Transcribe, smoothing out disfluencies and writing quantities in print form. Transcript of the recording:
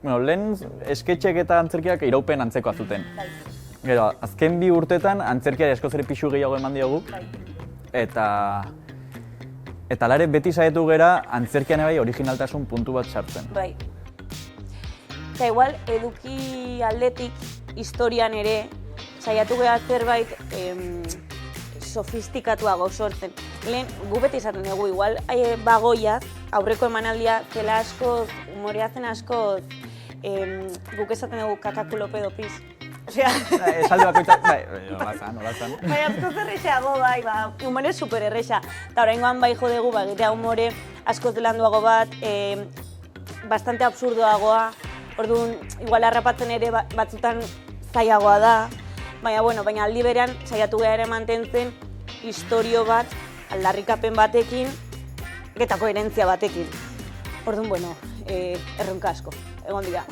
Bueno, lehen esketxek eta antzerkiak iraupen antzekoa zuten. Bai. Gero, azken 2 urtetan antzerkiari askoz ere pixu gehiago eman diogu. Bai. Eta alare beti saiatu gera antzerkian bai originaltasun puntu bat sartzen. Bai. Eta igual, eduki aldetik, historian ere, saiatu gara zerbait sofistikatuago sortzen. Lehen, gu beti izaten dugu, igual, bagoiaz, aurreko emanaldia zela askoz, umorea zen askoz, guk esaten dugu kakakulo pedopiz. Osea... Esalde bakoitzak, bai, nola zan. Bai, askoz errexeago, bai, humore super errexa. Eta oraingoan bai jo dugu, egitea humore askoz delanduago bat, bastante absurdoagoa, orduan, igual harrapatzen ere batzutan zailagoa da, baina aldi berean saiatu gara ere mantentzen istorio bat, aldarrikapen batekin, eta koherentzia batekin. Orduan, erronka asko, egon dira.